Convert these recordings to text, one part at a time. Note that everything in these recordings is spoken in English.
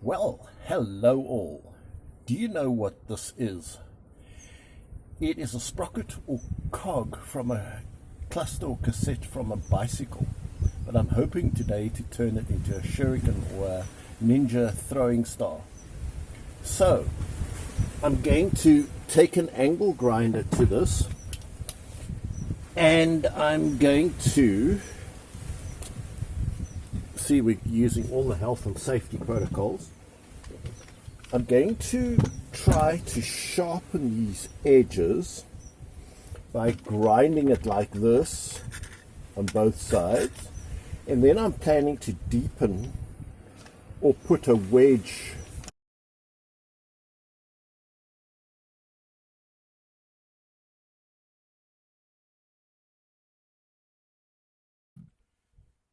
Well, hello all. Do you know what this is? It is a sprocket or cog from a cluster or cassette from a bicycle. But I'm hoping today to turn it into a Shuriken or a Ninja throwing star. So, I'm going to take an angle grinder to this and I'm going to see we're using all the health and safety protocols. I'm going to try to sharpen these edges by grinding it like this on both sides, and then I'm planning to deepen or put a wedge .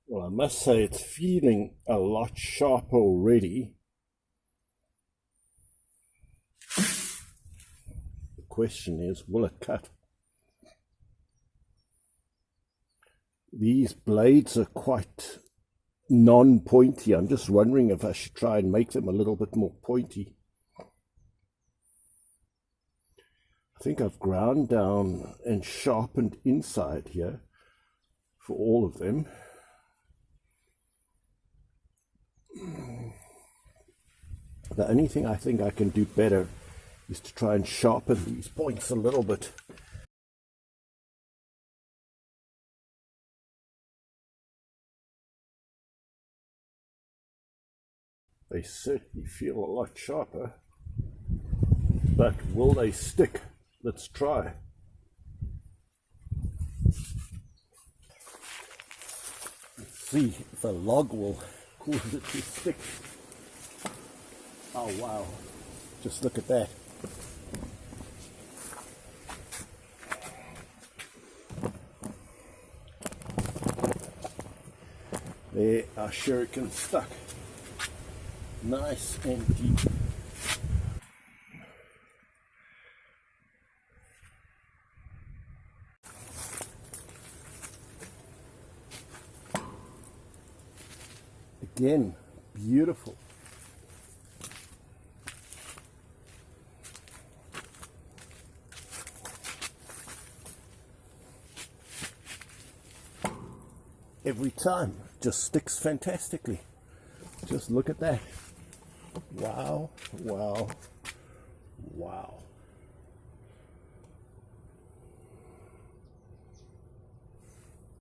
Well, I must say it's feeling a lot sharper already. The question is, will it cut? These blades are quite non-pointy. I'm just wondering if I should try and make them a little bit more pointy. I think I've ground down and sharpened inside here for all of them. The only thing I think I can do better is to try and sharpen these points a little bit. They certainly feel a lot sharper, but will they stick? Let's try. Let's see if a log will cause it to stick. Oh wow, just look at that. There, our shuriken stuck. Nice and deep. Again, beautiful. Every time, just sticks fantastically. Just look at that. Wow, wow, wow.